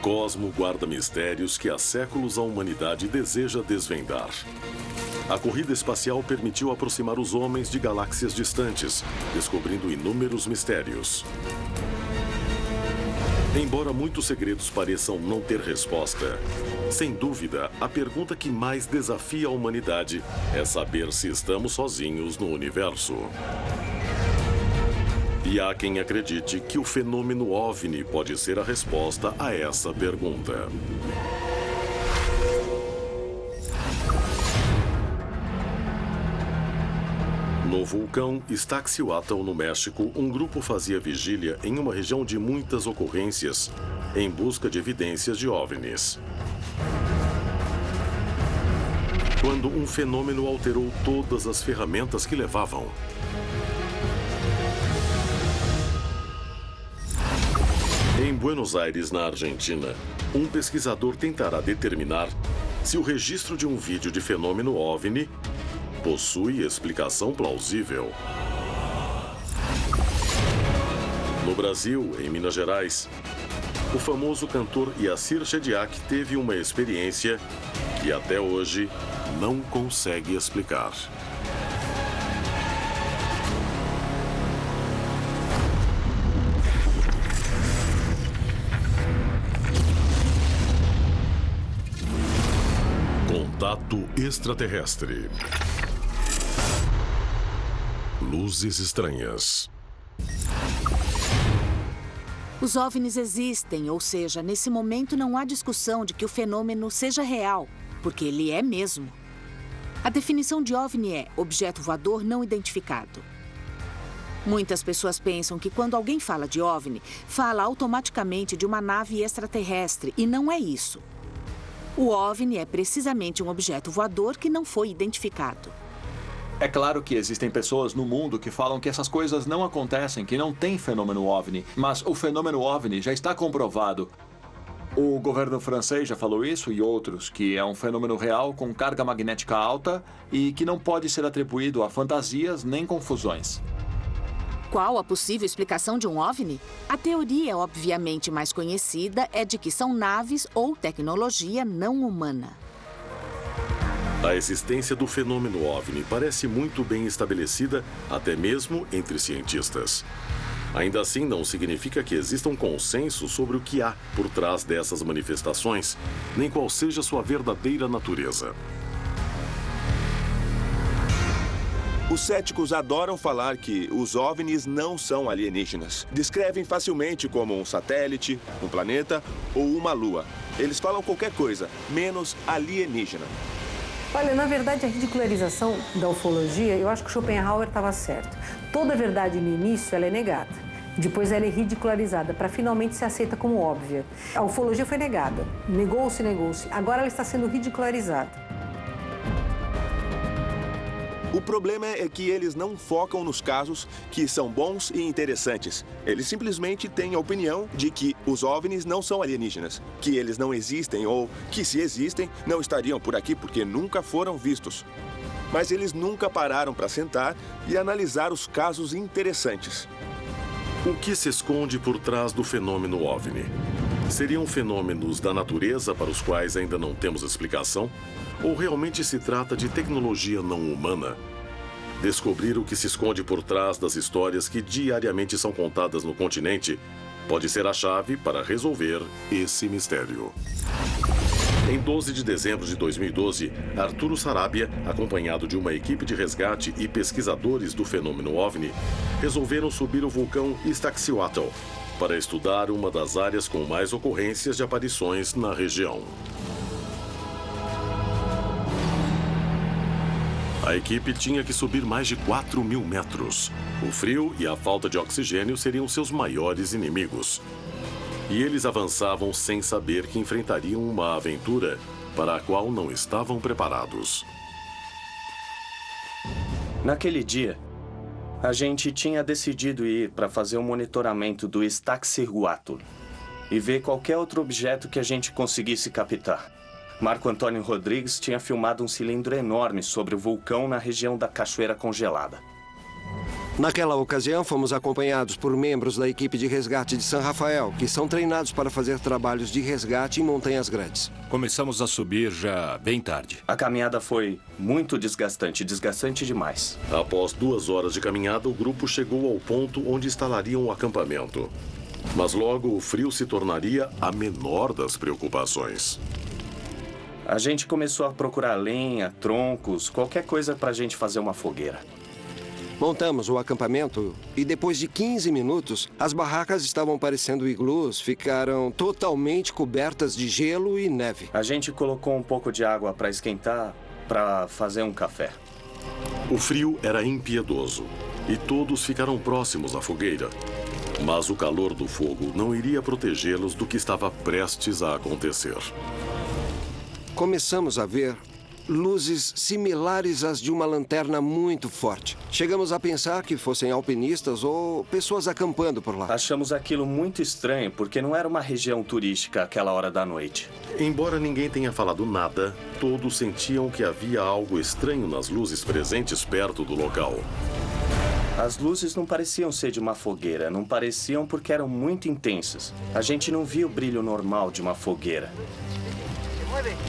cosmo guarda mistérios que há séculos a humanidade deseja desvendar. A corrida espacial permitiu aproximar os homens de galáxias distantes, descobrindo inúmeros mistérios. Embora muitos segredos pareçam não ter resposta, sem dúvida, a pergunta que mais desafia a humanidade é saber se estamos sozinhos no universo. E há quem acredite que o fenômeno OVNI pode ser a resposta a essa pergunta. No vulcão Iztaccíhuatl, no México, um grupo fazia vigília em uma região de muitas ocorrências, em busca de evidências de OVNIs. Quando um fenômeno alterou todas as ferramentas que levavam. Em Buenos Aires, na Argentina, um pesquisador tentará determinar se o registro de um vídeo de fenômeno OVNI possui explicação plausível. No Brasil, em Minas Gerais, o famoso cantor Yacir Chediak teve uma experiência que até hoje não consegue explicar. Contato extraterrestre. Luzes estranhas. Os OVNIs existem, ou seja, nesse momento não há discussão de que o fenômeno seja real, porque ele é mesmo. A definição de OVNI é objeto voador não identificado. Muitas pessoas pensam que quando alguém fala de OVNI, fala automaticamente de uma nave extraterrestre, e não é isso. O OVNI é precisamente um objeto voador que não foi identificado. É claro que existem pessoas no mundo que falam que essas coisas não acontecem, que não tem fenômeno OVNI. Mas o fenômeno OVNI já está comprovado. O governo francês já falou isso e outros, que é um fenômeno real com carga magnética alta e que não pode ser atribuído a fantasias nem confusões. Qual a possível explicação de um OVNI? A teoria obviamente mais conhecida é de que são naves ou tecnologia não humana. A existência do fenômeno OVNI parece muito bem estabelecida, até mesmo entre cientistas. Ainda assim, não significa que exista um consenso sobre o que há por trás dessas manifestações, nem qual seja sua verdadeira natureza. Os céticos adoram falar que os OVNIs não são alienígenas. Descrevem facilmente como um satélite, um planeta ou uma lua. Eles falam qualquer coisa, menos alienígena. Olha, na verdade, a ridicularização da ufologia, eu acho que Schopenhauer estava certo. Toda verdade no início, ela é negada. Depois ela é ridicularizada, para finalmente ser aceita como óbvia. A ufologia foi negada. Negou-se, negou-se. Agora ela está sendo ridicularizada. O problema é que eles não focam nos casos que são bons e interessantes. Eles simplesmente têm a opinião de que os OVNIs não são alienígenas, que eles não existem ou que, se existem, não estariam por aqui porque nunca foram vistos. Mas eles nunca pararam para sentar e analisar os casos interessantes. O que se esconde por trás do fenômeno OVNI? Seriam fenômenos da natureza para os quais ainda não temos explicação? Ou realmente se trata de tecnologia não humana? Descobrir o que se esconde por trás das histórias que diariamente são contadas no continente pode ser a chave para resolver esse mistério. Em 12 de dezembro de 2012, Arturo Sarabia, acompanhado de uma equipe de resgate e pesquisadores do fenômeno OVNI, resolveram subir o vulcão Iztaccíhuatl para estudar uma das áreas com mais ocorrências de aparições na região. A equipe tinha que subir mais de 4.000 metros. O frio e a falta de oxigênio seriam seus maiores inimigos. E eles avançavam sem saber que enfrentariam uma aventura para a qual não estavam preparados. Naquele dia, a gente tinha decidido ir para fazer um monitoramento do Iztaccíhuatl e ver qualquer outro objeto que a gente conseguisse captar. Marco Antônio Rodrigues tinha filmado um cilindro enorme sobre o vulcão na região da Cachoeira Congelada. Naquela ocasião, fomos acompanhados por membros da equipe de resgate de San Rafael, que são treinados para fazer trabalhos de resgate em montanhas grandes. Começamos a subir já bem tarde. A caminhada foi muito desgastante demais. Após 2 horas de caminhada, o grupo chegou ao ponto onde instalariam o acampamento. Mas logo o frio se tornaria a menor das preocupações. A gente começou a procurar lenha, troncos, qualquer coisa para a gente fazer uma fogueira. Montamos o acampamento e depois de 15 minutos, as barracas estavam parecendo iglus, ficaram totalmente cobertas de gelo e neve. A gente colocou um pouco de água para esquentar, para fazer um café. O frio era impiedoso e todos ficaram próximos à fogueira. Mas o calor do fogo não iria protegê-los do que estava prestes a acontecer. Começamos a ver luzes similares às de uma lanterna muito forte. Chegamos a pensar que fossem alpinistas ou pessoas acampando por lá. Achamos aquilo muito estranho, porque não era uma região turística àquela hora da noite. Embora ninguém tenha falado nada, todos sentiam que havia algo estranho nas luzes presentes perto do local. As luzes não pareciam ser de uma fogueira, não pareciam porque eram muito intensas. A gente não via o brilho normal de uma fogueira.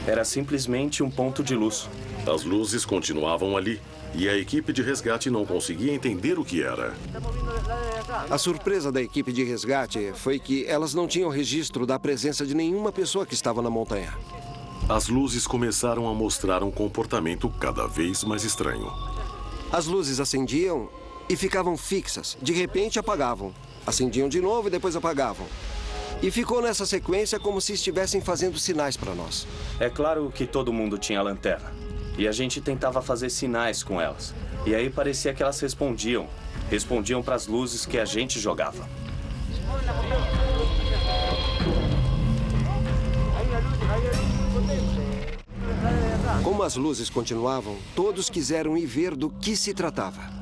Era simplesmente um ponto de luz. As luzes continuavam ali e a equipe de resgate não conseguia entender o que era. A surpresa da equipe de resgate foi que elas não tinham registro da presença de nenhuma pessoa que estava na montanha. As luzes começaram a mostrar um comportamento cada vez mais estranho. As luzes acendiam e ficavam fixas. De repente apagavam. Acendiam de novo e depois apagavam. E ficou nessa sequência como se estivessem fazendo sinais para nós. É claro que todo mundo tinha lanterna. E a gente tentava fazer sinais com elas. E aí parecia que elas respondiam. Respondiam para as luzes que a gente jogava. Como as luzes continuavam, todos quiseram ir ver do que se tratava.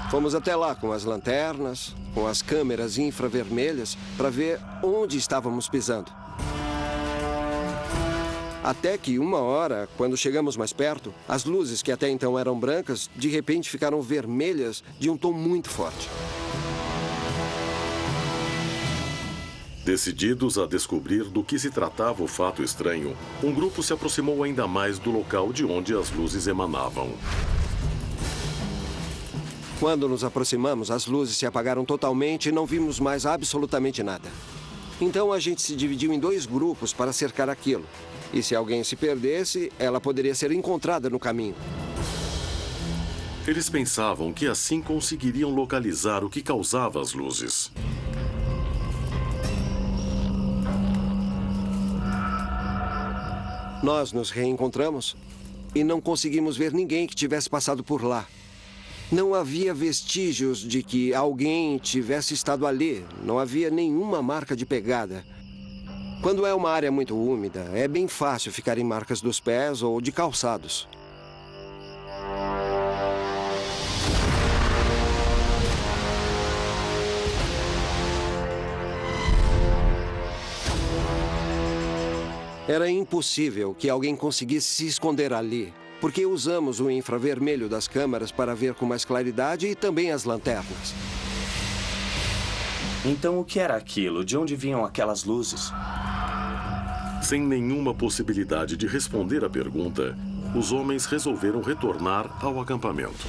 Fomos até lá com as lanternas, com as câmeras infravermelhas, para ver onde estávamos pisando. Até que, 1 hora, quando chegamos mais perto, as luzes que até então eram brancas, de repente ficaram vermelhas de um tom muito forte. Decididos a descobrir do que se tratava o fato estranho, um grupo se aproximou ainda mais do local de onde as luzes emanavam. Quando nos aproximamos, as luzes se apagaram totalmente e não vimos mais absolutamente nada. Então a gente se dividiu em 2 grupos para cercar aquilo. E se alguém se perdesse, ela poderia ser encontrada no caminho. Eles pensavam que assim conseguiriam localizar o que causava as luzes. Nós nos reencontramos e não conseguimos ver ninguém que tivesse passado por lá. Não havia vestígios de que alguém tivesse estado ali. Não havia nenhuma marca de pegada. Quando é uma área muito úmida, é bem fácil ficar em marcas dos pés ou de calçados. Era impossível que alguém conseguisse se esconder ali, porque usamos o infravermelho das câmeras para ver com mais claridade e também as lanternas. Então o que era aquilo? De onde vinham aquelas luzes? Sem nenhuma possibilidade de responder à pergunta, os homens resolveram retornar ao acampamento.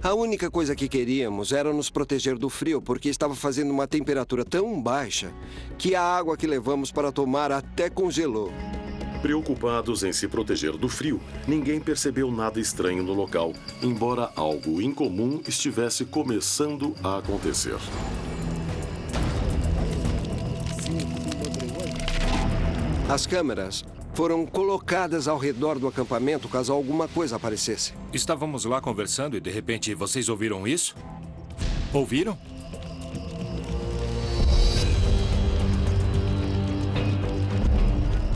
A única coisa que queríamos era nos proteger do frio, porque estava fazendo uma temperatura tão baixa que a água que levamos para tomar até congelou. Preocupados em se proteger do frio, ninguém percebeu nada estranho no local, embora algo incomum estivesse começando a acontecer. As câmeras foram colocadas ao redor do acampamento caso alguma coisa aparecesse. Estávamos lá conversando e, de repente, vocês ouviram isso? Ouviram?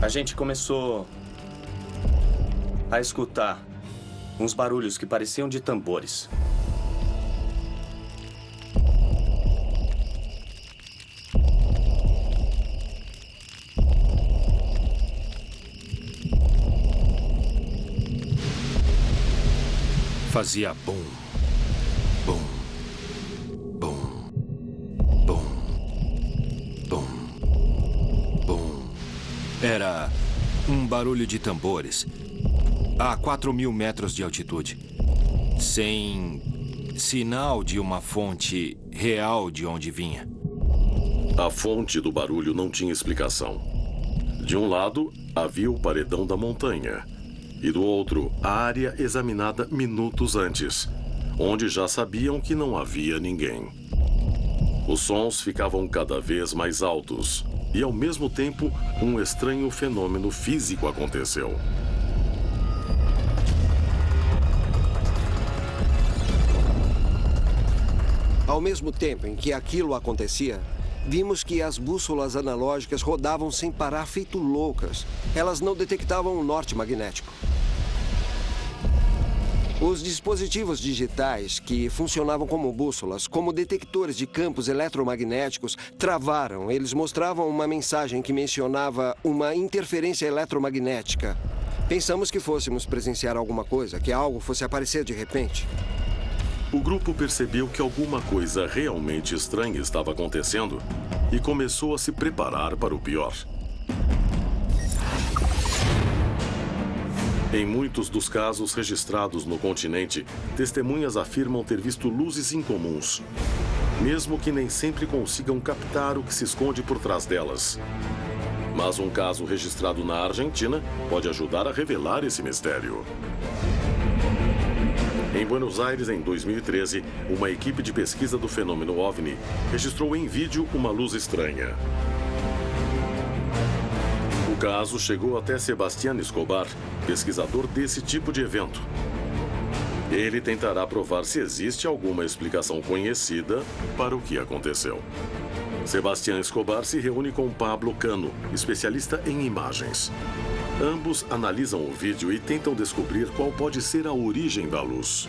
A gente começou a escutar uns barulhos que pareciam de tambores. Fazia bum, bum, bum, bum, bum, bum. Era um barulho de tambores a 4.000 metros de altitude, sem sinal de uma fonte real de onde vinha. A fonte do barulho não tinha explicação. De um lado, havia o paredão da montanha. E do outro, a área examinada minutos antes, onde já sabiam que não havia ninguém. Os sons ficavam cada vez mais altos. E, ao mesmo tempo, um estranho fenômeno físico aconteceu. Ao mesmo tempo em que aquilo acontecia, vimos que as bússolas analógicas rodavam sem parar feito loucas. Elas não detectavam o norte magnético. Os dispositivos digitais, que funcionavam como bússolas, como detectores de campos eletromagnéticos, travaram. Eles mostravam uma mensagem que mencionava uma interferência eletromagnética. Pensamos que fôssemos presenciar alguma coisa, que algo fosse aparecer de repente. O grupo percebeu que alguma coisa realmente estranha estava acontecendo e começou a se preparar para o pior. Em muitos dos casos registrados no continente, testemunhas afirmam ter visto luzes incomuns, mesmo que nem sempre consigam captar o que se esconde por trás delas. Mas um caso registrado na Argentina pode ajudar a revelar esse mistério. Em Buenos Aires, em 2013, uma equipe de pesquisa do fenômeno OVNI registrou em vídeo uma luz estranha. O caso chegou até Sebastián Escobar, pesquisador desse tipo de evento. Ele tentará provar se existe alguma explicação conhecida para o que aconteceu. Sebastián Escobar se reúne com Pablo Cano, especialista em imagens. Ambos analisam o vídeo e tentam descobrir qual pode ser a origem da luz.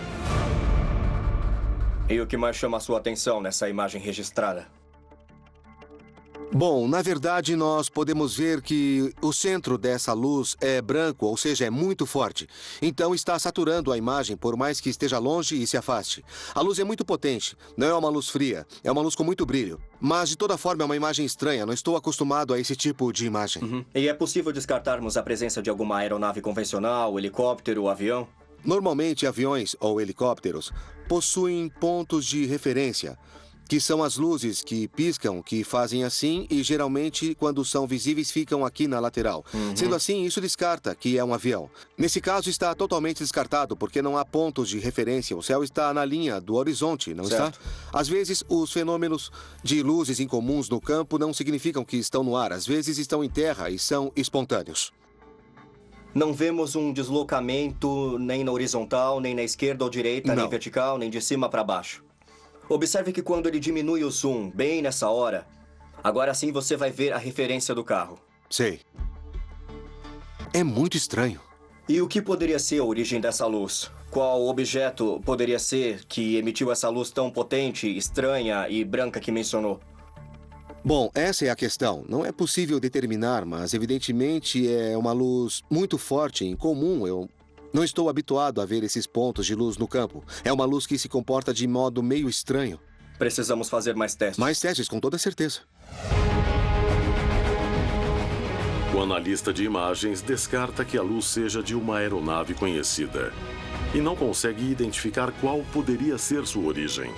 E o que mais chama a sua atenção nessa imagem registrada? Bom, na verdade, nós podemos ver que o centro dessa luz é branco, ou seja, é muito forte. Então está saturando a imagem, por mais que esteja longe e se afaste. A luz é muito potente, não é uma luz fria, é uma luz com muito brilho. Mas, de toda forma, é uma imagem estranha, não estou acostumado a esse tipo de imagem. E é possível descartarmos a presença de alguma aeronave convencional, helicóptero ou avião? Normalmente, aviões ou helicópteros possuem pontos de referência, que são as luzes que piscam, que fazem assim e geralmente, quando são visíveis, ficam aqui na lateral. Sendo assim, isso descarta que é um avião. Nesse caso, está totalmente descartado, porque não há pontos de referência. O céu está na linha do horizonte, não está? Às vezes, os fenômenos de luzes incomuns no campo não significam que estão no ar. Às vezes, estão em terra e são espontâneos. Não vemos um deslocamento nem na horizontal, nem na esquerda ou direita, nem vertical, nem de cima para baixo. Observe que quando ele diminui o zoom, bem nessa hora, agora sim você vai ver a referência do carro. Sei. É muito estranho. E o que poderia ser a origem dessa luz? Qual objeto poderia ser que emitiu essa luz tão potente, estranha e branca que mencionou? Bom, essa é a questão. Não é possível determinar, mas evidentemente é uma luz muito forte, incomum. Eu não estou habituado a ver esses pontos de luz no campo. É uma luz que se comporta de modo meio estranho. Precisamos fazer mais testes. Mais testes, com toda certeza. O analista de imagens descarta que a luz seja de uma aeronave conhecida e não consegue identificar qual poderia ser sua origem.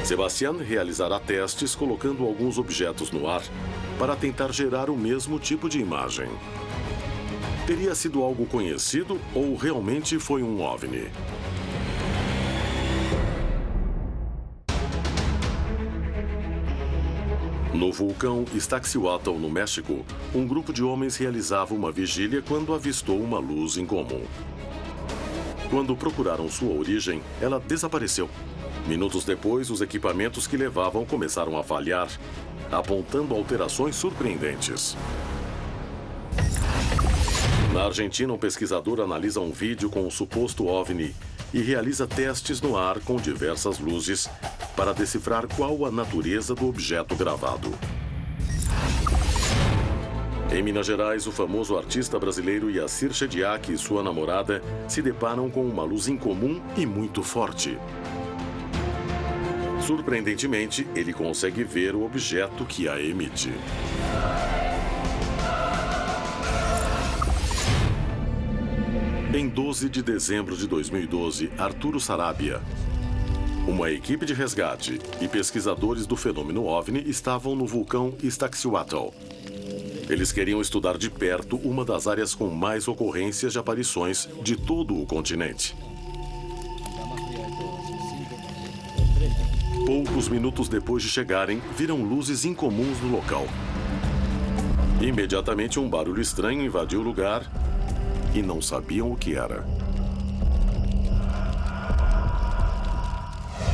Sebastián realizará testes colocando alguns objetos no ar para tentar gerar o mesmo tipo de imagem. Teria sido algo conhecido ou realmente foi um OVNI? No vulcão Iztaccíhuatl, no México, um grupo de homens realizava uma vigília quando avistou uma luz incomum. Quando procuraram sua origem, ela desapareceu. Minutos depois, os equipamentos que levavam começaram a falhar, apontando alterações surpreendentes. Na Argentina, um pesquisador analisa um vídeo com um suposto OVNI e realiza testes no ar com diversas luzes para decifrar qual a natureza do objeto gravado. Em Minas Gerais, o famoso artista brasileiro Yassir Shediac e sua namorada se deparam com uma luz incomum e muito forte. Surpreendentemente, ele consegue ver o objeto que a emite. Em 12 de dezembro de 2012, Arturo Sarabia, uma equipe de resgate e pesquisadores do fenômeno OVNI estavam no vulcão Iztaccíhuatl. Eles queriam estudar de perto uma das áreas com mais ocorrências de aparições de todo o continente. Poucos minutos depois de chegarem, viram luzes incomuns no local. Imediatamente, um barulho estranho invadiu o lugar e não sabiam o que era.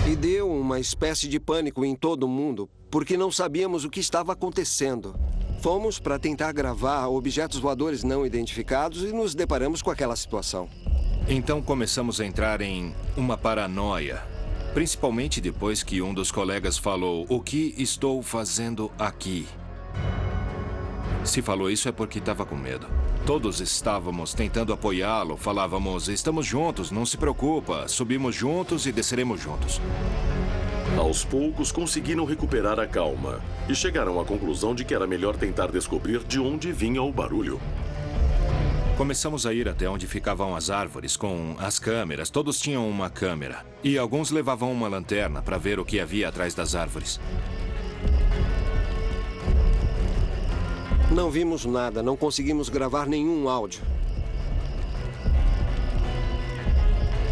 E deu uma espécie de pânico em todo o mundo, porque não sabíamos o que estava acontecendo. Fomos para tentar gravar objetos voadores não identificados e nos deparamos com aquela situação. Então começamos a entrar em uma paranoia. Principalmente depois que um dos colegas falou: "O que estou fazendo aqui?" Se falou isso é porque estava com medo. Todos estávamos tentando apoiá-lo. Falávamos: "Estamos juntos, não se preocupa. Subimos juntos e desceremos juntos." Aos poucos, conseguiram recuperar a calma e chegaram à conclusão de que era melhor tentar descobrir de onde vinha o barulho. Começamos a ir até onde ficavam as árvores com as câmeras. Todos tinham uma câmera. E alguns levavam uma lanterna para ver o que havia atrás das árvores. Não vimos nada, não conseguimos gravar nenhum áudio.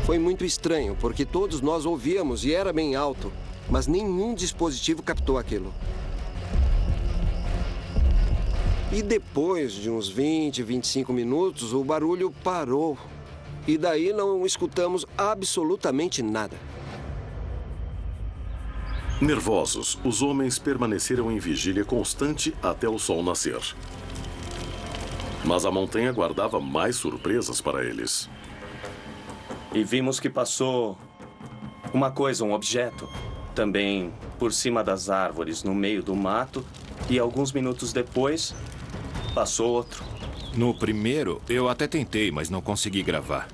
Foi muito estranho, porque todos nós ouvíamos e era bem alto, mas nenhum dispositivo captou aquilo. E depois de uns 20, 25 minutos, o barulho parou. E daí não escutamos absolutamente nada. Nervosos, os homens permaneceram em vigília constante até o sol nascer. Mas a montanha guardava mais surpresas para eles. E vimos que passou uma coisa, um objeto, também por cima das árvores, no meio do mato, e alguns minutos depois, passou outro. No primeiro, eu até tentei, mas não consegui gravar.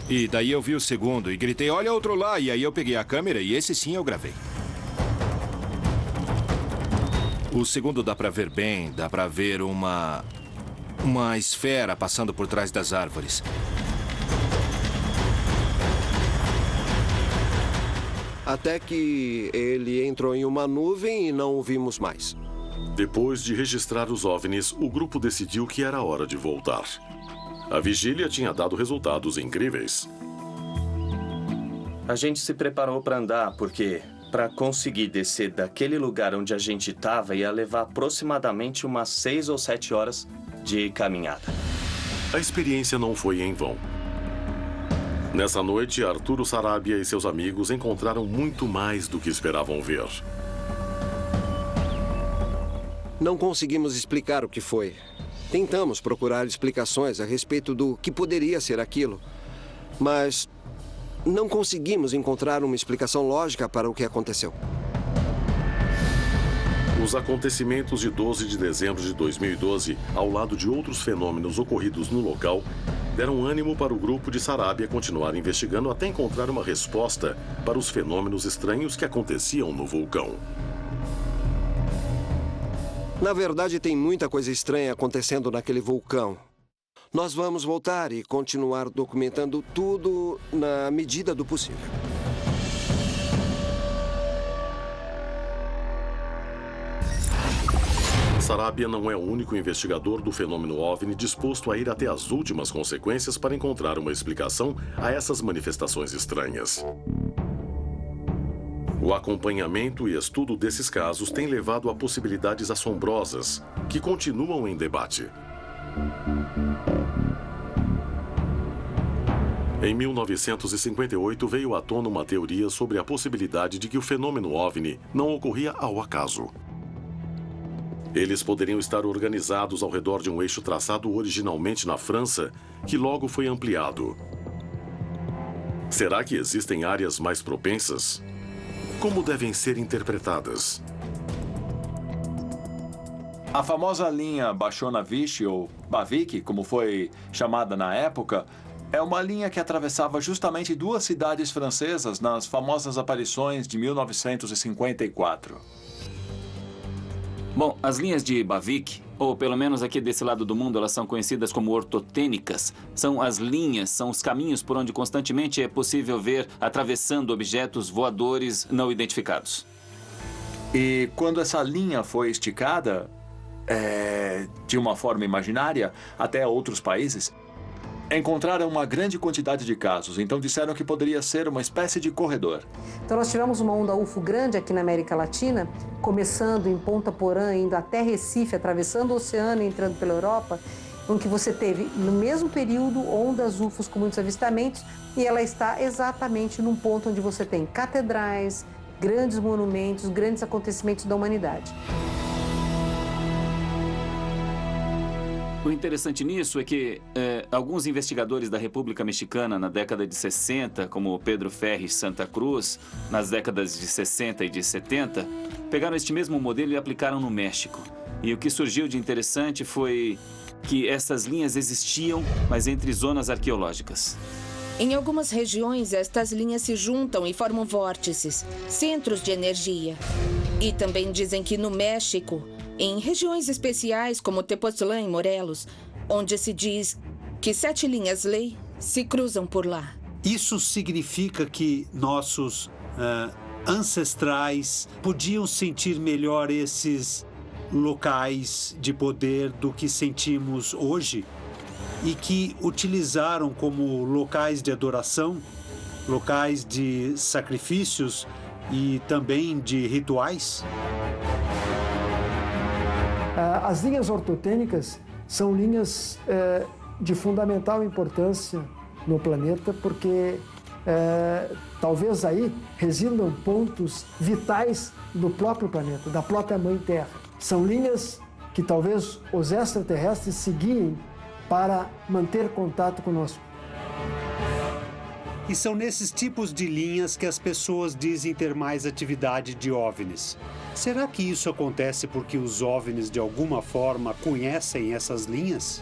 E daí eu vi o segundo e gritei: "Olha outro lá!" E aí eu peguei a câmera e esse sim eu gravei. O segundo dá pra ver bem, dá pra ver uma esfera passando por trás das árvores. Até que ele entrou em uma nuvem e não o vimos mais. Depois de registrar os OVNIs, o grupo decidiu que era hora de voltar. A vigília tinha dado resultados incríveis. A gente se preparou para andar porque, para conseguir descer daquele lugar onde a gente estava, ia levar aproximadamente umas 6 ou 7 horas de caminhada. A experiência não foi em vão. Nessa noite, Arturo Sarabia e seus amigos encontraram muito mais do que esperavam ver. Não conseguimos explicar o que foi. Tentamos procurar explicações a respeito do que poderia ser aquilo, mas não conseguimos encontrar uma explicação lógica para o que aconteceu. Os acontecimentos de 12 de dezembro de 2012, ao lado de outros fenômenos ocorridos no local, deram ânimo para o grupo de Sarabia continuar investigando até encontrar uma resposta para os fenômenos estranhos que aconteciam no vulcão. Na verdade, tem muita coisa estranha acontecendo naquele vulcão. Nós vamos voltar e continuar documentando tudo na medida do possível. Sarabia não é o único investigador do fenômeno OVNI disposto a ir até as últimas consequências para encontrar uma explicação a essas manifestações estranhas. O acompanhamento e estudo desses casos tem levado a possibilidades assombrosas que continuam em debate. Em 1958, veio à tona uma teoria sobre a possibilidade de que o fenômeno OVNI não ocorria ao acaso. Eles poderiam estar organizados ao redor de um eixo traçado originalmente na França, que logo foi ampliado. Será que existem áreas mais propensas? Como devem ser interpretadas? A famosa linha Bashona-Vichy, ou Bavik, como foi chamada na época, é uma linha que atravessava justamente duas cidades francesas nas famosas aparições de 1954. Bom, as linhas de Bavik, ou pelo menos aqui desse lado do mundo, elas são conhecidas como ortotênicas. São as linhas, são os caminhos por onde constantemente é possível ver atravessando objetos voadores não identificados. E quando essa linha foi esticada, de uma forma imaginária, até outros países, encontraram uma grande quantidade de casos, então disseram que poderia ser uma espécie de corredor. Então nós tivemos uma onda UFO grande aqui na América Latina, começando em Ponta Porã, indo até Recife, atravessando o oceano e entrando pela Europa, em que você teve, no mesmo período, ondas UFOs com muitos avistamentos, e ela está exatamente num ponto onde você tem catedrais, grandes monumentos, grandes acontecimentos da humanidade. O interessante nisso é que alguns investigadores da República Mexicana na década de 60, como Pedro Ferris Santa Cruz, nas décadas de 60 e de 70, pegaram este mesmo modelo e aplicaram no México. E o que surgiu de interessante foi que essas linhas existiam, mas entre zonas arqueológicas. Em algumas regiões, estas linhas se juntam e formam vórtices, centros de energia. E também dizem que no México, em regiões especiais como Tepoztlán e Morelos, onde se diz que 7 linhas-lei se cruzam por lá. Isso significa que nossos ancestrais podiam sentir melhor esses locais de poder do que sentimos hoje e que utilizaram como locais de adoração, locais de sacrifícios e também de rituais? As linhas ortotênicas são linhas de fundamental importância no planeta, porque talvez aí residam pontos vitais do próprio planeta, da própria Mãe Terra. São linhas que talvez os extraterrestres seguiem para manter contato conosco. E são nesses tipos de linhas que as pessoas dizem ter mais atividade de OVNIs. Será que isso acontece porque os OVNIs, de alguma forma, conhecem essas linhas?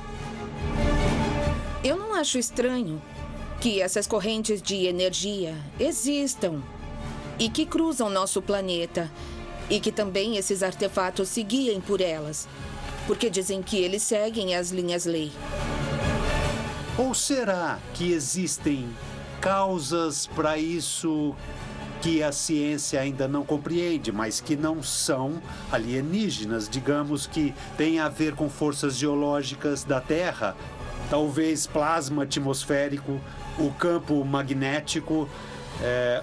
Eu não acho estranho que essas correntes de energia existam e que cruzam nosso planeta e que também esses artefatos se guiem por elas, porque dizem que eles seguem as linhas-lei. Ou será que existem causas para isso que a ciência ainda não compreende, mas que não são alienígenas, digamos que tem a ver com forças geológicas da Terra, talvez plasma atmosférico, o campo magnético,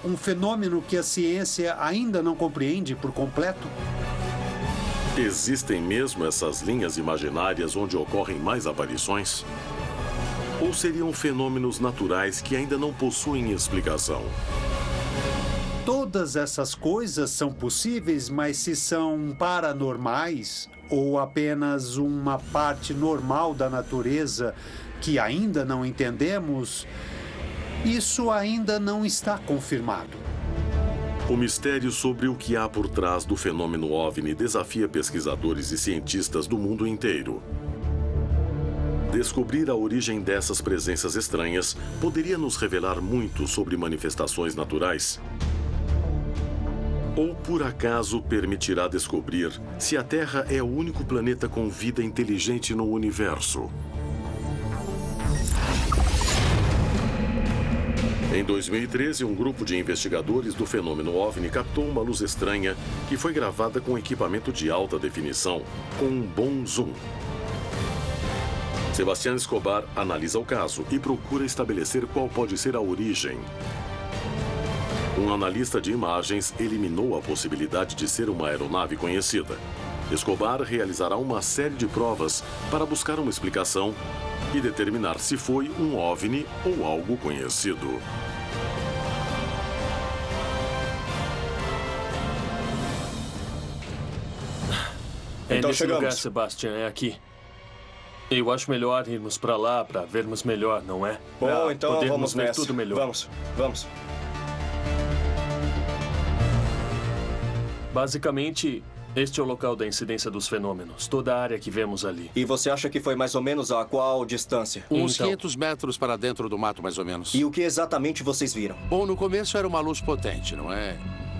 um fenômeno que a ciência ainda não compreende por completo? Existem mesmo essas linhas imaginárias onde ocorrem mais aparições? Ou seriam fenômenos naturais que ainda não possuem explicação? Todas essas coisas são possíveis, mas se são paranormais ou apenas uma parte normal da natureza que ainda não entendemos, isso ainda não está confirmado. O mistério sobre o que há por trás do fenômeno OVNI desafia pesquisadores e cientistas do mundo inteiro. Descobrir a origem dessas presenças estranhas poderia nos revelar muito sobre manifestações naturais? Ou, por acaso, permitirá descobrir se a Terra é o único planeta com vida inteligente no universo? Em 2013, um grupo de investigadores do fenômeno OVNI captou uma luz estranha que foi gravada com equipamento de alta definição, com um bom zoom. Sebastián Escobar analisa o caso e procura estabelecer qual pode ser a origem. Um analista de imagens eliminou a possibilidade de ser uma aeronave conhecida. Escobar realizará uma série de provas para buscar uma explicação e determinar se foi um OVNI ou algo conhecido. Então nesse lugar, Sebastián, é aqui. Eu acho melhor irmos para lá para vermos melhor, não é? Bom, então vamos ver nessa. tudo melhor. Vamos. Basicamente, Este é o local da incidência dos fenômenos. Toda a área que vemos ali. E você acha que foi mais ou menos a qual distância? Uns 500 metros para dentro do mato, mais ou menos. E o que exatamente vocês viram? Bom, no começo era uma luz potente, não é?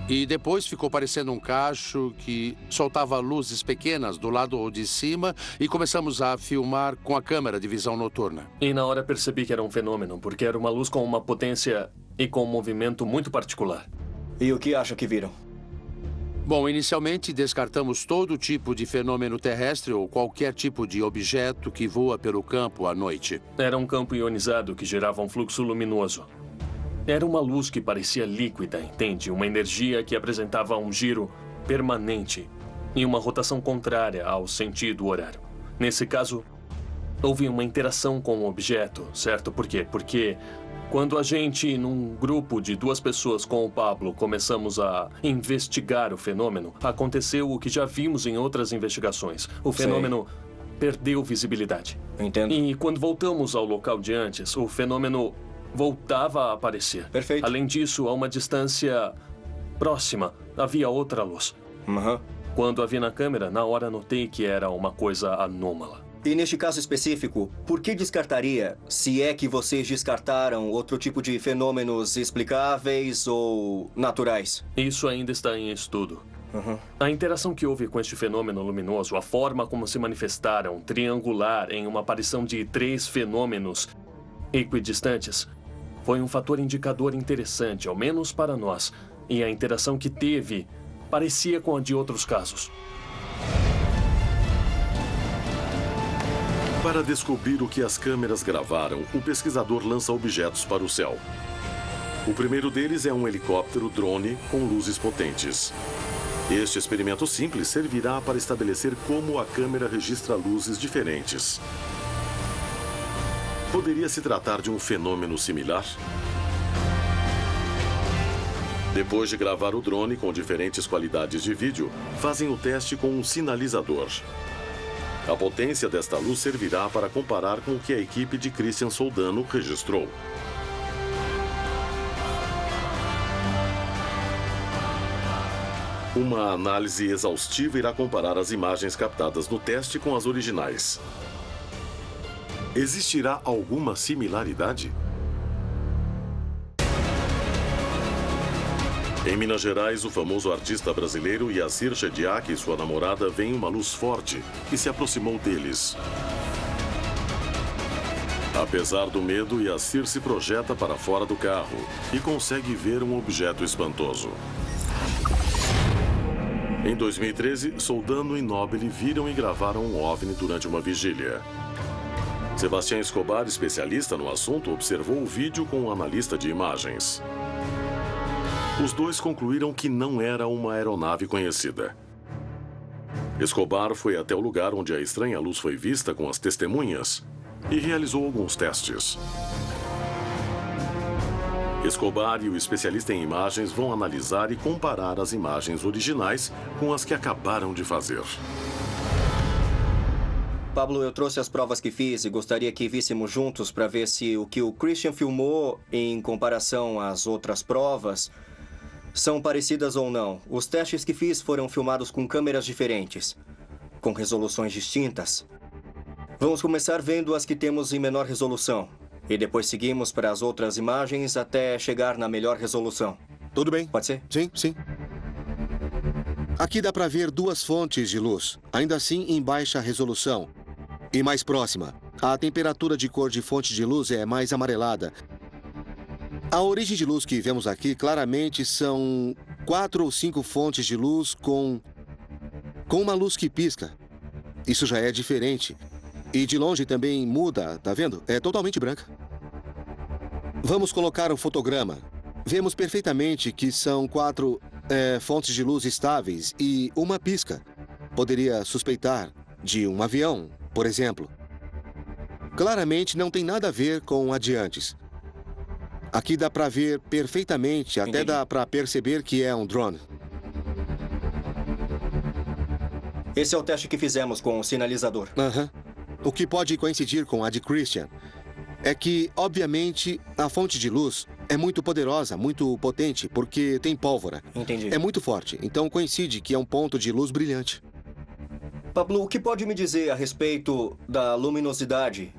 E depois ficou parecendo um cacho que soltava luzes pequenas do lado de cima e começamos a filmar com a câmera de visão noturna. E na hora percebi que era um fenômeno, porque era uma luz com uma potência e com um movimento muito particular. E o que acha que viram? Bom, inicialmente descartamos todo tipo de fenômeno terrestre ou qualquer tipo de objeto que voa pelo campo à noite. Era um campo ionizado que gerava um fluxo luminoso. Era uma luz que parecia líquida, entende? Uma energia que apresentava um giro permanente e uma rotação contrária ao sentido horário. Nesse caso, houve uma interação com o objeto, certo? Por quê? Porque quando a gente, num grupo de 2 pessoas com o Pablo, começamos a investigar o fenômeno, aconteceu o que já vimos em outras investigações. O fenômeno perdeu visibilidade. Entendo. E quando voltamos ao local de antes, o fenômeno voltava a aparecer. Perfeito. Além disso, a uma distância próxima, havia outra luz. Quando a vi na câmera, na hora notei que era uma coisa anômala. E neste caso específico, por que descartaria, se é que vocês descartaram outro tipo de fenômenos explicáveis ou naturais? Isso ainda está em estudo. A interação que houve com este fenômeno luminoso, a forma como se manifestaram, triangular, em uma aparição de 3 fenômenos equidistantes, foi um fator indicador interessante, ao menos para nós. E a interação que teve parecia com a de outros casos. Para descobrir o que as câmeras gravaram, o pesquisador lança objetos para o céu. O primeiro deles é um helicóptero drone com luzes potentes. Este experimento simples servirá para estabelecer como a câmera registra luzes diferentes. Poderia se tratar de um fenômeno similar? Depois de gravar o drone com diferentes qualidades de vídeo, fazem o teste com um sinalizador. A potência desta luz servirá para comparar com o que a equipe de Christian Soldano registrou. Uma análise exaustiva irá comparar as imagens captadas no teste com as originais. Existirá alguma similaridade? Em Minas Gerais, o famoso artista brasileiro Yassir Chediak e sua namorada veem uma luz forte que se aproximou deles. Apesar do medo, Yassir se projeta para fora do carro e consegue ver um objeto espantoso. Em 2013, Soldano e Nobile viram e gravaram um OVNI durante uma vigília. Sebastián Escobar, especialista no assunto, observou o vídeo com um analista de imagens. Os dois concluíram que não era uma aeronave conhecida. Escobar foi até o lugar onde a estranha luz foi vista com as testemunhas e realizou alguns testes. Escobar e o especialista em imagens vão analisar e comparar as imagens originais com as que acabaram de fazer. Pablo, eu trouxe as provas que fiz e gostaria que víssemos juntos para ver se o que o Christian filmou em comparação às outras provas são parecidas ou não. Os testes que fiz foram filmados com câmeras diferentes, com resoluções distintas. Vamos começar vendo as que temos em menor resolução. E depois seguimos para as outras imagens até chegar na melhor resolução. Tudo bem. Pode ser? Sim, sim. Aqui dá para ver 2 fontes de luz, ainda assim em baixa resolução. E mais próxima, a temperatura de cor de fonte de luz é mais amarelada. A origem de luz que vemos aqui claramente são 4 ou 5 fontes de luz com uma luz que pisca. Isso já é diferente. E de longe também muda, tá vendo? É totalmente branca. Vamos colocar o fotograma. Vemos perfeitamente que são 4 fontes de luz estáveis e uma pisca. Poderia suspeitar de um avião, por exemplo. Claramente não tem nada a ver com a de antes. Aqui dá para ver perfeitamente, até dá para perceber que é um drone. Esse é o teste que fizemos com o sinalizador. O que pode coincidir com a de Christian é que, obviamente, a fonte de luz é muito poderosa, muito potente, porque tem pólvora. Entendi. É muito forte, então coincide que é um ponto de luz brilhante. Pablo, o que pode me dizer a respeito da luminosidade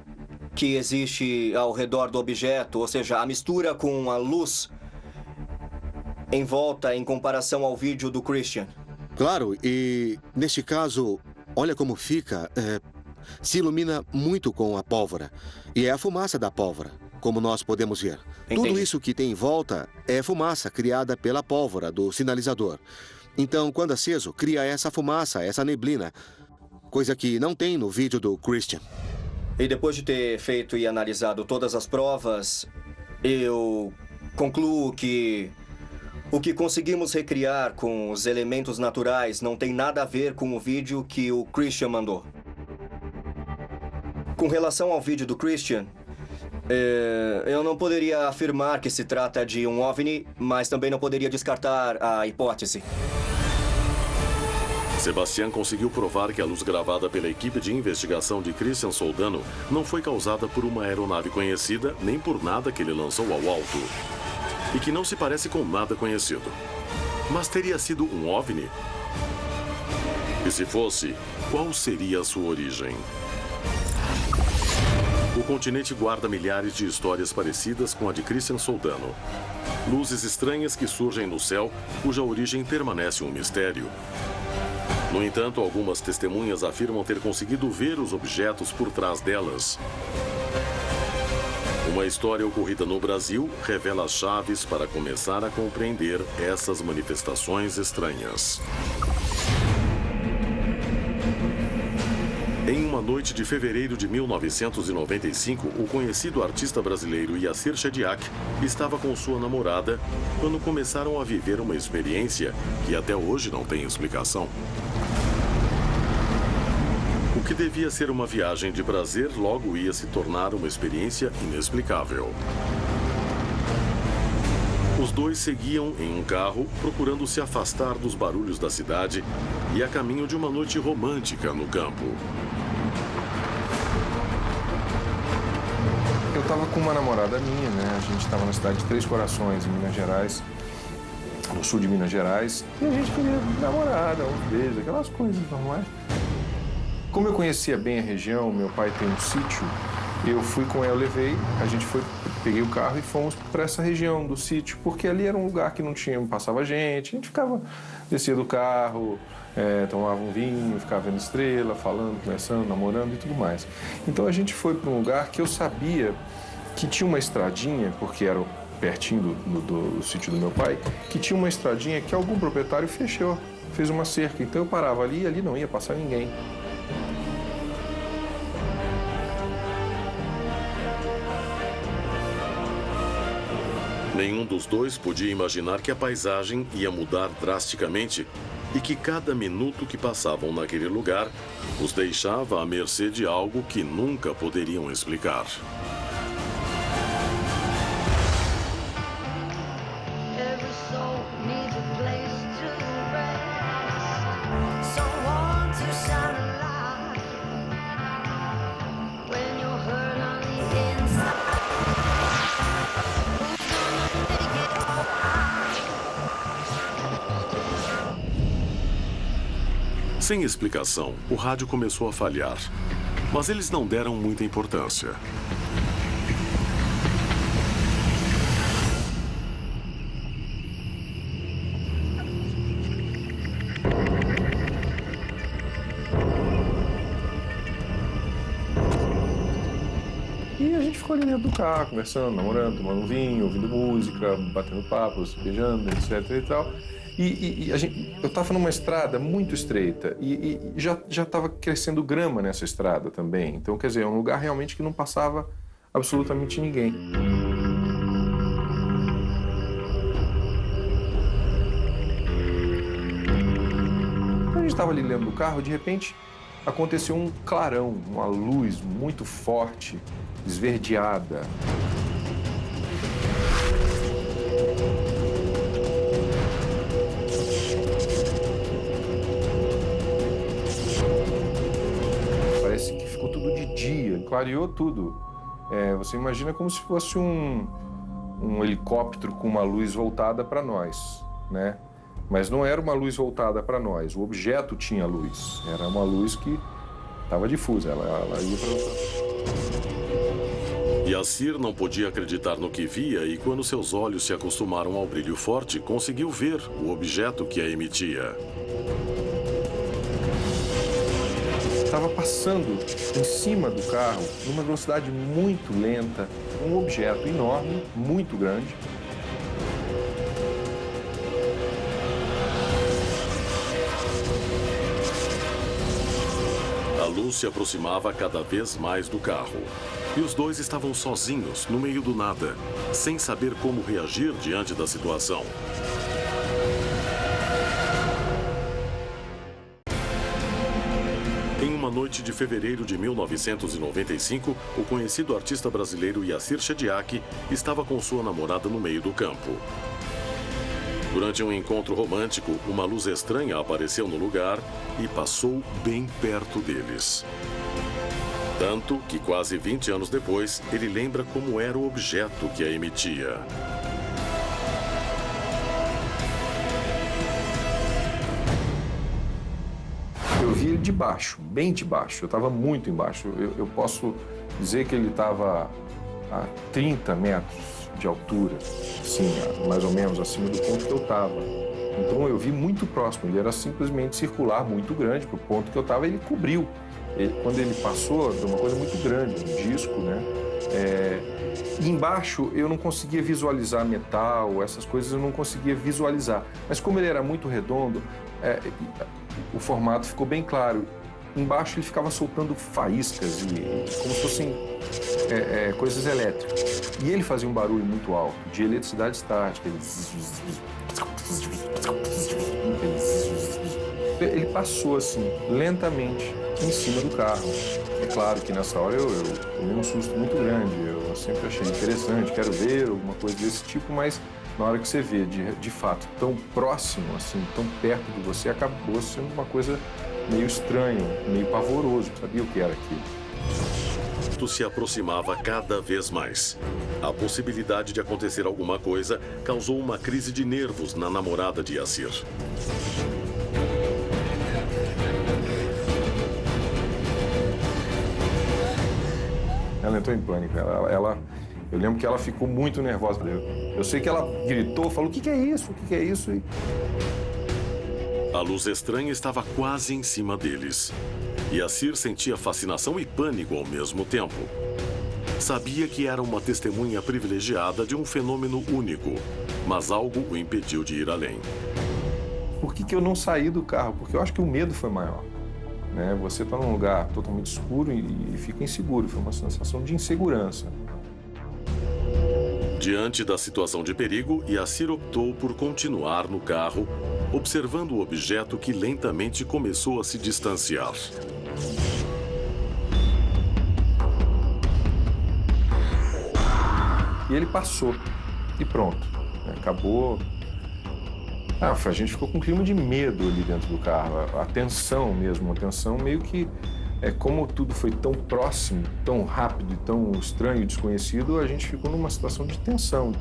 que existe ao redor do objeto, ou seja, a mistura com a luz em volta em comparação ao vídeo do Christian? Claro, e neste caso, olha como fica. Se ilumina muito com a pólvora. E é a fumaça da pólvora, como nós podemos ver. Entendi. Tudo isso que tem em volta é fumaça criada pela pólvora do sinalizador. Então, quando aceso, cria essa fumaça, essa neblina. Coisa que não tem no vídeo do Christian. E depois de ter feito e analisado todas as provas, eu concluo que o que conseguimos recriar com os elementos naturais não tem nada a ver com o vídeo que o Christian mandou. Com relação ao vídeo do Christian, eu não poderia afirmar que se trata de um OVNI, mas também não poderia descartar a hipótese. Sebastián conseguiu provar que a luz gravada pela equipe de investigação de Christian Soldano não foi causada por uma aeronave conhecida, nem por nada que ele lançou ao alto. E que não se parece com nada conhecido. Mas teria sido um OVNI? E se fosse, qual seria a sua origem? O continente guarda milhares de histórias parecidas com a de Christian Soldano. Luzes estranhas que surgem no céu, cuja origem permanece um mistério. No entanto, algumas testemunhas afirmam ter conseguido ver os objetos por trás delas. Uma história ocorrida no Brasil revela as chaves para começar a compreender essas manifestações estranhas. Em uma noite de fevereiro de 1995, o conhecido artista brasileiro Yacir Shediac estava com sua namorada quando começaram a viver uma experiência que até hoje não tem explicação. O que devia ser uma viagem de prazer logo ia se tornar uma experiência inexplicável. Os dois seguiam em um carro, procurando se afastar dos barulhos da cidade e a caminho de uma noite romântica no campo. Eu estava com uma namorada minha, né? A gente estava na cidade de Três Corações, em Minas Gerais, no sul de Minas Gerais, e a gente queria namorar, dar uns beijos, aquelas coisas normais. Como eu conhecia bem a região, meu pai tem um sítio, eu fui com ela, peguei o carro e fomos para essa região do sítio, porque ali era um lugar que não passava gente, a gente descia do carro, tomava um vinho, ficava vendo estrela, falando, conversando, namorando e tudo mais. Então a gente foi para um lugar que eu sabia que tinha uma estradinha, porque era pertinho do sítio do meu pai, que tinha uma estradinha que algum proprietário fechou, fez uma cerca. Então eu parava ali e ali não ia passar ninguém. Nenhum dos dois podia imaginar que a paisagem ia mudar drasticamente e que cada minuto que passavam naquele lugar os deixava à mercê de algo que nunca poderiam explicar. Sem explicação, o rádio começou a falhar, mas eles não deram muita importância. E a gente ficou ali dentro do carro, conversando, namorando, tomando um vinho, ouvindo música, batendo papos, beijando, etc e tal. Eu estava numa estrada muito estreita e já estava crescendo grama nessa estrada também. Então, quer dizer, é um lugar realmente que não passava absolutamente ninguém. Então, a gente estava ali dentro do carro, de repente aconteceu um clarão, uma luz muito forte, esverdeada. Clareou tudo. Você imagina como se fosse um helicóptero com uma luz voltada para nós, né? Mas não era uma luz voltada para nós, o objeto tinha luz. Era uma luz que estava difusa, ela ia para outra. Yassir não podia acreditar no que via e, quando seus olhos se acostumaram ao brilho forte, conseguiu ver o objeto que a emitia. Estava passando em cima do carro, numa velocidade muito lenta, um objeto enorme, muito grande. A luz se aproximava cada vez mais do carro. E os dois estavam sozinhos, no meio do nada, sem saber como reagir diante da situação. Em uma noite de fevereiro de 1995, o conhecido artista brasileiro Yassir Shediac estava com sua namorada no meio do campo. Durante um encontro romântico, uma luz estranha apareceu no lugar e passou bem perto deles. Tanto que, quase 20 anos depois, ele lembra como era o objeto que a emitia. Eu vi ele de baixo, bem de baixo. Eu estava muito embaixo. Eu posso dizer que ele estava a 30 metros de altura, assim, mais ou menos acima do ponto que eu estava. Então eu vi muito próximo. Ele era simplesmente circular, muito grande. Para o ponto que eu estava, ele cobriu. Quando ele passou, foi uma coisa muito grande, um disco, né? E embaixo eu não conseguia visualizar metal, essas coisas eu não conseguia visualizar. Mas como ele era muito redondo, o formato ficou bem claro. Embaixo ele ficava soltando faíscas, como se fossem coisas elétricas. E ele fazia um barulho muito alto, de eletricidade estática. Ele passou assim, lentamente, em cima do carro. É claro que nessa hora eu tomei um susto muito grande. Eu sempre achei interessante, quero ver alguma coisa desse tipo, mas na hora que você vê de fato tão próximo, assim, tão perto de você, acabou sendo uma coisa meio estranha, meio pavoroso. Sabia o que era aquilo. Se aproximava cada vez mais. A possibilidade de acontecer alguma coisa causou uma crise de nervos na namorada de Yassir. Ela entrou em pânico. Eu lembro que ela ficou muito nervosa. Eu sei que ela gritou, falou: o que é isso? O que é isso? A luz estranha estava quase em cima deles. Yassir sentia fascinação e pânico ao mesmo tempo. Sabia que era uma testemunha privilegiada de um fenômeno único, mas algo o impediu de ir além. Por que eu não saí do carro? Porque eu acho que o medo foi maior. Né? Você está num lugar totalmente escuro e fica inseguro. Foi uma sensação de insegurança. Diante da situação de perigo, Yassir optou por continuar no carro, observando o objeto que lentamente começou a se distanciar. E ele passou. E pronto. Acabou. A gente ficou com um clima de medo ali dentro do carro. A tensão mesmo, a tensão meio que... como tudo foi tão próximo, tão rápido e tão estranho e desconhecido, a gente ficou numa situação de tensão.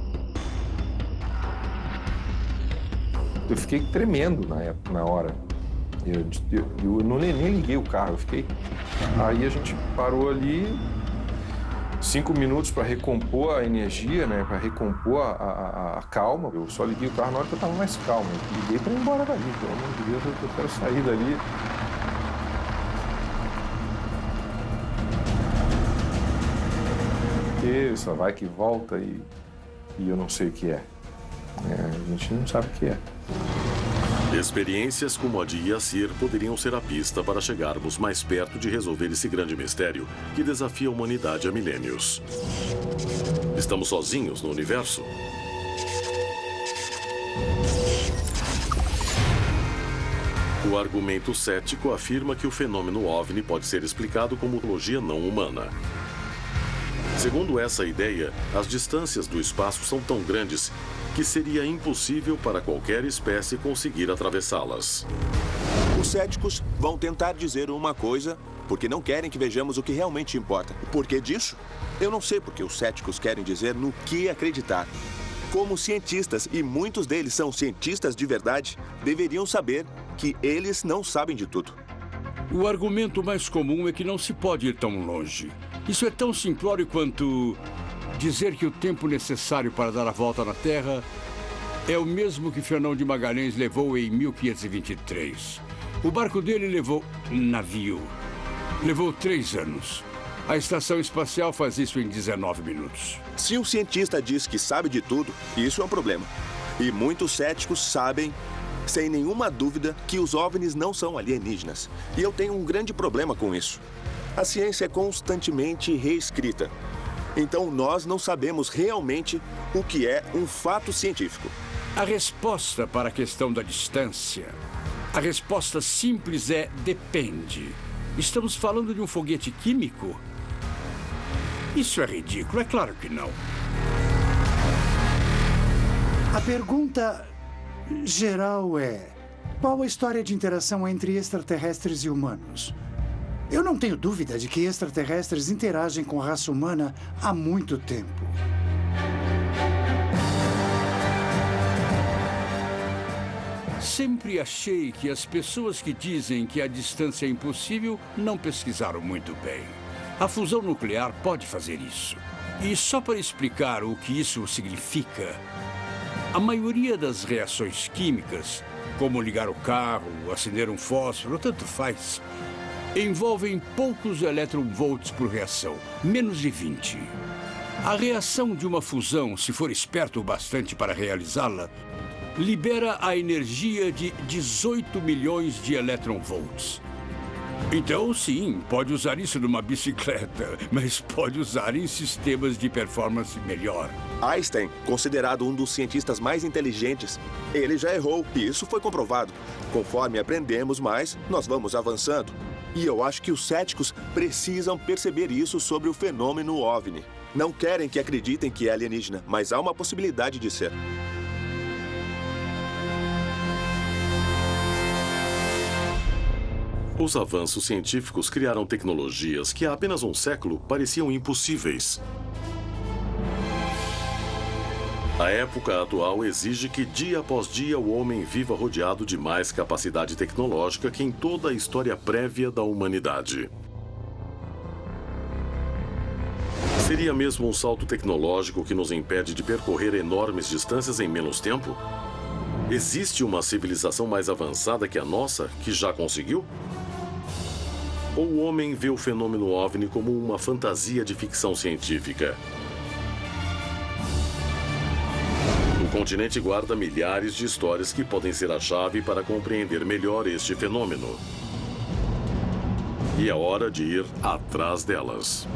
Eu fiquei tremendo na hora. Eu nem liguei o carro, eu fiquei... Aí a gente parou ali 5 minutos para recompor a energia, né? Para recompor a calma. Eu só liguei o carro na hora que eu estava mais calmo. Eu liguei para ir embora dali, pelo amor de Deus, eu quero sair dali. Só vai que volta e eu não sei o que é. A gente não sabe o que é. Experiências como a de Yassir poderiam ser a pista para chegarmos mais perto de resolver esse grande mistério que desafia a humanidade há milênios. Estamos sozinhos no universo? O argumento cético afirma que o fenômeno OVNI pode ser explicado como ufologia não humana. Segundo essa ideia, as distâncias do espaço são tão grandes que seria impossível para qualquer espécie conseguir atravessá-las. Os céticos vão tentar dizer uma coisa porque não querem que vejamos o que realmente importa. O porquê disso? Eu não sei porque os céticos querem dizer no que acreditar. Como cientistas, e muitos deles são cientistas de verdade, deveriam saber que eles não sabem de tudo. O argumento mais comum é que não se pode ir tão longe. Isso é tão simplório quanto dizer que o tempo necessário para dar a volta na Terra é o mesmo que Fernão de Magalhães levou em 1523. O barco dele levou navio. Levou 3 anos. A estação espacial faz isso em 19 minutos. Se um cientista diz que sabe de tudo, isso é um problema. E muitos céticos sabem, sem nenhuma dúvida, que os OVNIs não são alienígenas. E eu tenho um grande problema com isso. A ciência é constantemente reescrita. Então nós não sabemos realmente o que é um fato científico. A resposta para a questão da distância, a resposta simples é depende. Estamos falando de um foguete químico? Isso é ridículo, é claro que não. A pergunta geral é: qual a história de interação entre extraterrestres e humanos? Eu não tenho dúvida de que extraterrestres interagem com a raça humana há muito tempo. Sempre achei que as pessoas que dizem que a distância é impossível não pesquisaram muito bem. A fusão nuclear pode fazer isso. E só para explicar o que isso significa, a maioria das reações químicas, como ligar o carro, acender um fósforo, tanto faz, envolvem poucos eletronvolts por reação, menos de 20. A reação de uma fusão, se for esperto o bastante para realizá-la, libera a energia de 18 milhões de eletronvolts. Então, sim, pode usar isso numa bicicleta, mas pode usar em sistemas de performance melhor. Einstein, considerado um dos cientistas mais inteligentes, ele já errou, e isso foi comprovado. Conforme aprendemos mais, nós vamos avançando. E eu acho que os céticos precisam perceber isso sobre o fenômeno OVNI. Não querem que acreditem que é alienígena, mas há uma possibilidade de ser. Os avanços científicos criaram tecnologias que há apenas um século pareciam impossíveis. A época atual exige que dia após dia o homem viva rodeado de mais capacidade tecnológica que em toda a história prévia da humanidade. Seria mesmo um salto tecnológico que nos impede de percorrer enormes distâncias em menos tempo? Existe uma civilização mais avançada que a nossa que já conseguiu? Ou o homem vê o fenômeno OVNI como uma fantasia de ficção científica? O continente guarda milhares de histórias que podem ser a chave para compreender melhor este fenômeno. E é hora de ir atrás delas.